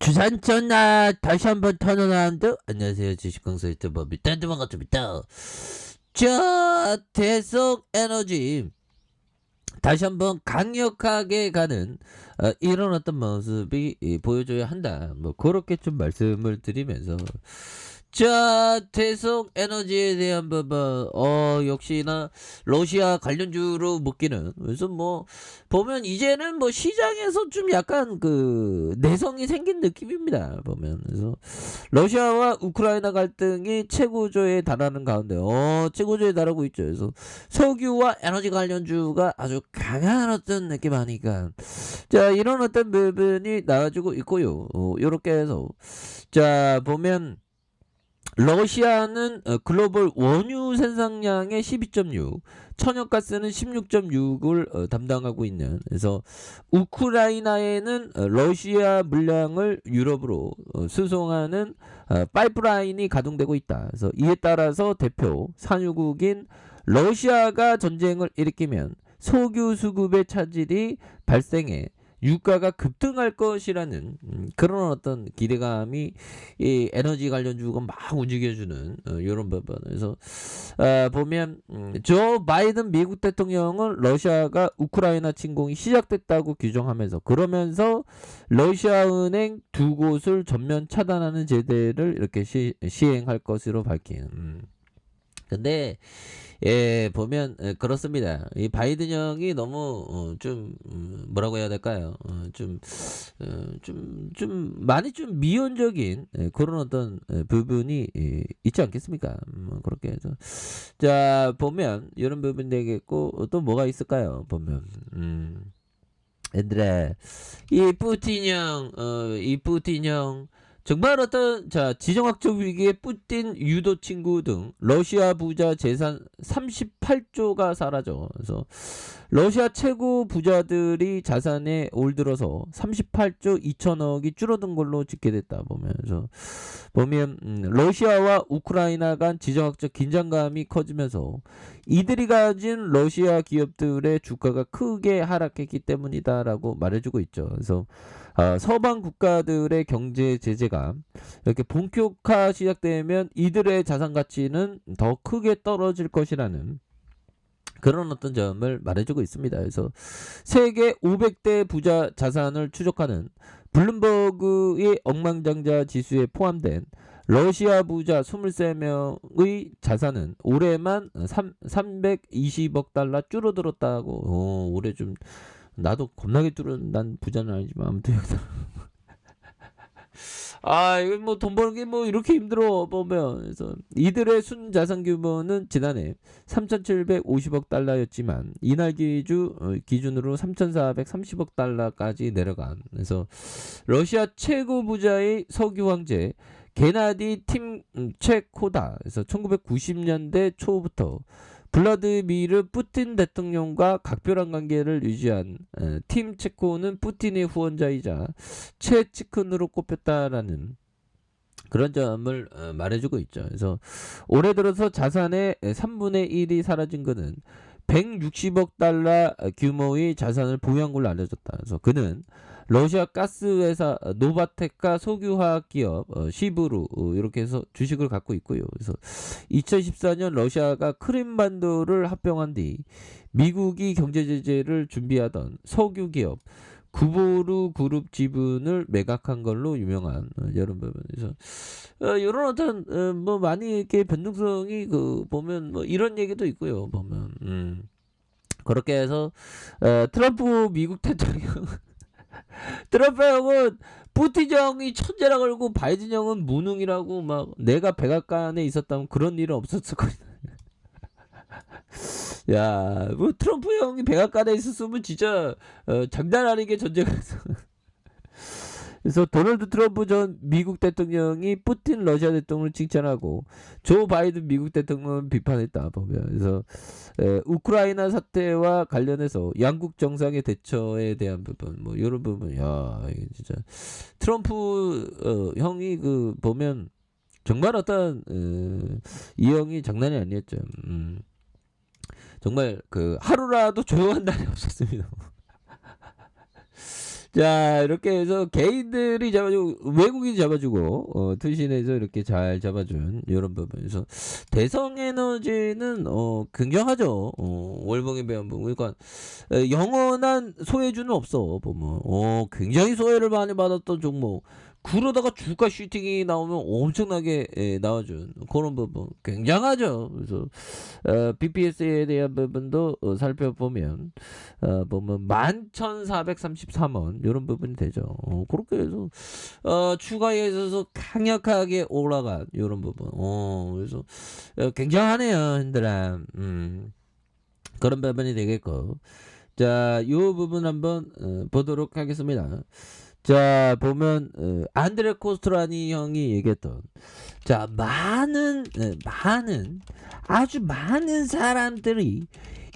주산전나 다시 한번 턴어라운드. 안녕하세요, 주식강사 유튜버 밑단도 반갑습니다. 자, 대성에너지 다시 한번 강력하게 가는 이런 어떤 모습이 보여줘야 한다, 뭐 그렇게 좀 말씀을 드리면서, 자, 대성에너지에 대한 부분, 역시나 러시아 관련주로 묶이는. 그래서 뭐 보면 이제는 뭐 시장에서 좀 약간 그 내성이 생긴 느낌입니다, 보면. 그래서 러시아와 우크라이나 갈등이 최고조에 달하는 가운데 최고조에 달하고 있죠. 그래서 석유와 에너지 관련주가 아주 강한 어떤 느낌 아니까, 자, 이런 어떤 부분이 나와주고 있고요. 요렇게 해서, 자, 보면 러시아는 글로벌 원유 생산량의 12.6, 천연가스는 16.6을 담당하고 있는. 그래서 우크라이나에는 러시아 물량을 유럽으로 수송하는 파이프라인이 가동되고 있다. 그래서 이에 따라서 대표 산유국인 러시아가 전쟁을 일으키면 석유 수급의 차질이 발생해 유가가 급등할 것이라는 그런 어떤 기대감이 이 에너지 관련주가 막 움직여주는 이런 부분. 그래서 보면 조 바이든 미국 대통령은 러시아가 우크라이나 침공이 시작됐다고 규정하면서, 그러면서 러시아 은행 두 곳을 전면 차단하는 제재를 이렇게 시행할 것으로 밝힌. 근데 보면 그렇습니다. 이 바이든 형이 너무 좀 뭐라고 해야 될까요? 좀 많이 좀 미온적인 그런 어떤 부분이 있지 않겠습니까? 그렇게 해서, 자, 보면 이런 부분 되겠고, 또 뭐가 있을까요? 보면 얘들아, 이 푸틴 형 정말 어떤, 자, 지정학적 위기에 푸틴 유도 친구 등 러시아 부자 재산 38조가 사라져. 그래서 러시아 최고 부자들이 자산에 올 들어서 38조 2천억이 줄어든 걸로 집계됐다, 보면 러시아와 우크라이나 간 지정학적 긴장감이 커지면서 이들이 가진 러시아 기업들의 주가가 크게 하락했기 때문이다라고 말해주고 있죠. 그래서 서방 국가들의 경제 제재가 이렇게 본격화 시작되면 이들의 자산 가치는 더 크게 떨어질 것이라는 그런 어떤 점을 말해주고 있습니다. 그래서 세계 500대 부자 자산을 추적하는 블룸버그의 억만장자 지수에 포함된 러시아 부자 23명의 자산은 올해만 320억 달러 줄어들었다고. 올해 좀, 나도 겁나게 난 부자는 아니지만 아무튼 이거 뭐 돈 버는 게 뭐 이렇게 힘들어, 보면. 그래서 이들의 순자산 규모는 지난해 3,750억 달러였지만 이날 기준으로 3,430억 달러까지 내려간. 그래서 러시아 최고 부자의 석유 황제 게나디 팀체코다. 그래서 1990년대 초부터 블라드미르 푸틴 대통령과 각별한 관계를 유지한 팀체코는 푸틴의 후원자이자 최측근으로 꼽혔다라는 그런 점을 말해주고 있죠. 그래서 올해 들어서 자산의 3분의 1이 사라진 그는 160억 달러 규모의 자산을 보유한 걸로 알려졌다. 그래서 그는 러시아 가스회사 노바텍과 석유화학 기업 시브루 이렇게 해서 주식을 갖고 있고요. 그래서 2014년 러시아가 크림반도를 합병한 뒤 미국이 경제 제재를 준비하던 석유 기업 구보르 그룹 지분을 매각한 걸로 유명한 이런 부분에서 이런 어떤 뭐 많이 이렇게 변동성이 보면 뭐 이런 얘기도 있고요. 보면 그렇게 해서 트럼프 미국 대통령 트럼프 형은 푸틴 형이 천재라 걸고 바이든 형은 무능이라고 막, 내가 백악관에 있었다면 그런 일은 없었을 거야. 야, 뭐 트럼프 형이 백악관에 있었으면 진짜 장난 아니게 전쟁을 했어. 그래서 도널드 트럼프 전 미국 대통령이 푸틴 러시아 대통령을 칭찬하고 조 바이든 미국 대통령을 비판했다, 보면. 그래서 우크라이나 사태와 관련해서 양국 정상의 대처에 대한 부분, 뭐 이런 부분, 야, 이게 진짜 트럼프 형이 보면 정말 어떤 이 형이 장난이 아니었죠. 정말 하루라도 조용한 날이 없었습니다. 자, 이렇게 해서 개인들이 잡아주고 외국인이 잡아주고 투신에서 이렇게 잘 잡아준 이런 부분에서 대성에너지는 굉장하죠. 월봉의 배합부 그러니까 영원한 소외주는 없어 보면 굉장히 소외를 많이 받았던 종목. 그러다가 주가 슈팅이 나오면 엄청나게 나와준 그런 부분 굉장하죠. 그래서 BPS에 대한 부분도 살펴보면 보면 11,433원 이런 부분이 되죠. 그렇게 해서 추가에 있어서 강력하게 올라간 이런 부분. 그래서 굉장하네요, 힘들아. 그런 부분이 되겠고. 자, 이 부분 한번 보도록 하겠습니다. 자, 보면 안드레 코스트라니 형이 얘기했던 자, 아주 많은 사람들이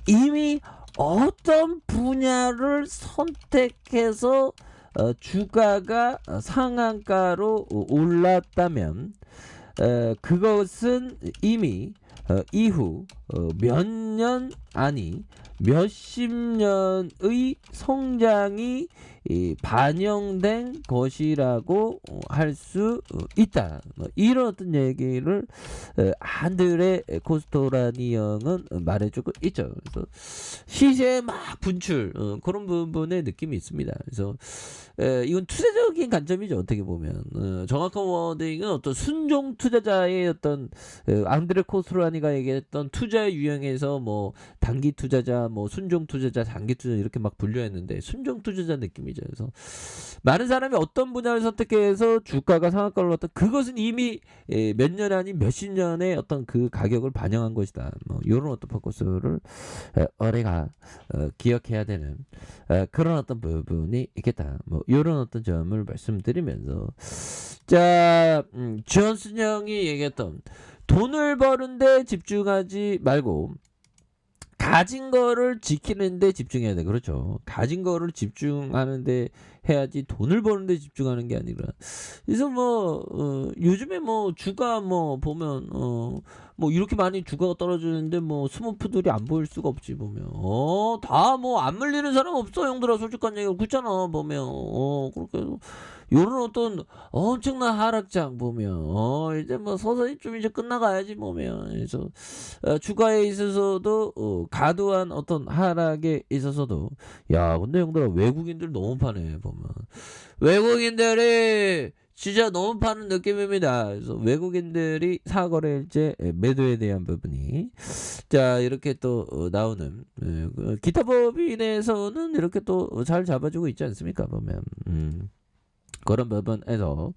이미 어떤 분야를 선택해서 주가가 상한가로 올랐다면 그것은 이미 이후 몇 년 아니 몇십 년의 성장이 반영된 것이라고 할 수 있다. 이런 어떤 얘기를 안드레 코스토라니 형은 말해주고 있죠. 그래서 시세 막 분출 그런 부분의 느낌이 있습니다. 그래서 이건 투자적인 관점이죠. 어떻게 보면 정확한 워딩은 어떤 순종 투자자의 어떤 안드레 코스토라니가 얘기했던 투자 유형에서 뭐 단기 투자자, 뭐 순종 투자자, 장기 투자자 이렇게 막 분류했는데 순종 투자자 느낌이죠. 그래서 많은 사람이 어떤 분야를 선택해서 주가가 상한가를 올랐다. 그것은 이미 몇 년 아닌 몇십 년의 어떤 그 가격을 반영한 것이다. 뭐 이런 어떤 포커스를 우리가 기억해야 되는 그런 어떤 부분이 있겠다. 뭐 이런 어떤 점을 말씀드리면서 자, 주현순 형이 얘기했던 돈을 버는데 집중하지 말고 가진 거를 지키는데 집중해야 돼. 그렇죠. 가진 거를 집중하는데 해야지 돈을 버는데 집중하는 게 아니라. 그래서 뭐 요즘에 뭐 주가 뭐 보면 뭐 이렇게 많이 주가가 떨어지는데 뭐 스머프들이 안 보일 수가 없지 보면. 다 뭐 안 물리는 사람 없어 형들아 솔직한 얘기가 그렇잖아 보면. 그렇게 해서 요런 어떤 엄청난 하락장 보면 이제 뭐 서서히 좀 이제 끝나가야지 보면. 그래서 주가에 있어서도 과도한 어떤 하락에 있어서도 야 근데 형들아 외국인들 너무 파네 보면. 외국인들이 진짜 너무 파는 느낌입니다. 그래서 외국인들이 사거래일제 매도에 대한 부분이 자 이렇게 또 나오는 기타 법인에서는 이렇게 또 잘 잡아주고 있지 않습니까 보면. 그런 부분에서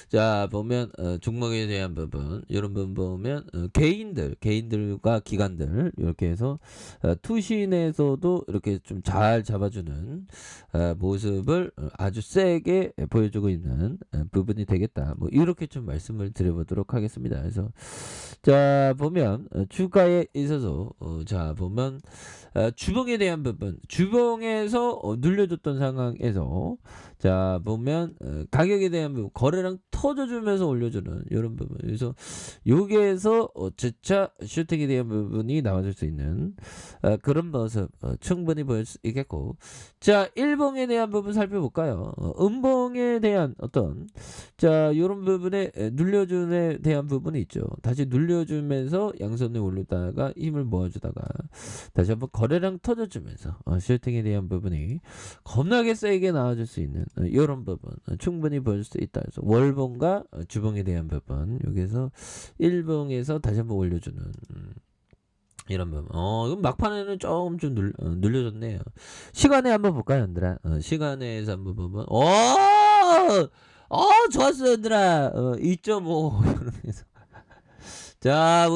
자 보면 종목에 대한 부분 이런 부분 보면 개인들과 기관들 이렇게 해서 투신에서도 이렇게 좀 잘 잡아주는 모습을 아주 세게 보여주고 있는 부분이 되겠다. 뭐 이렇게 좀 말씀을 드려보도록 하겠습니다. 그래서 자 보면 주가에 있어서 자 보면 주봉에 대한 부분 주봉에서 눌려줬던 상황에서 자 보면 가격에 대한 부분 거래량 터져주면서 올려주는 이런 부분. 그래서 여기에서 재차 슈팅에 대한 부분이 나와줄 수 있는 그런 모습 충분히 보일 수 있겠고. 자 일봉에 대한 부분 살펴볼까요? 음봉에 대한 어떤 자 이런 부분에 눌려준에 대한 부분이 있죠. 다시 눌려주면서 양손에 올리다가 힘을 모아주다가 다시 한번 거래량 터져주면서 슈팅에 대한 부분이 겁나게 세게 나와줄 수 있는 이런 부분 충분히 보일 수 있다. 그래서 월봉과 주봉에 대한 부분 여기서 일봉에서 다시 한번 올려주는 이런 부분. 이건 막판에는 조금 좀 눌려졌네요. 시간에 한번 볼까요, 얘들아? 시간에서 한번 보면 좋았어, 얘들아. 2.5 이렇게해서 자,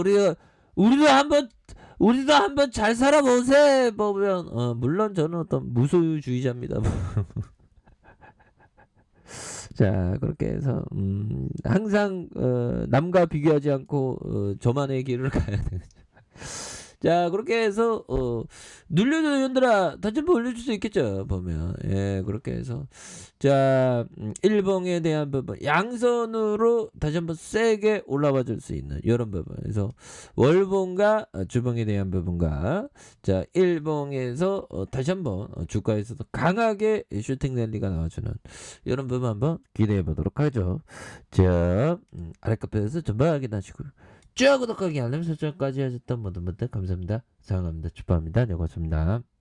우리도 한번 잘 살아보세 보면 물론 저는 어떤 무소유주의자입니다. 자 그렇게 해서 항상 남과 비교하지 않고 저만의 길을 가야 되는 자, 그렇게 해서 눌려줘 연들아 다시 한번 올려줄 수 있겠죠 보면. 예, 그렇게 해서 자, 일봉에 대한 부분 양선으로 다시 한번 세게 올라와 줄 수 있는 이런 부분. 그래서 월봉과 주봉에 대한 부분과 자, 일봉에서 다시 한번 주가에서도 강하게 슈팅 랠리가 나와주는 이런 부분 한번 기대해 보도록 하죠. 자, 아랫카페에서 전부 확인하시고요. 쭉 구독하기 알림 설정까지 하셨던 모든 분들 감사합니다. 사랑합니다. 축복합니다. 네, 고맙습니다.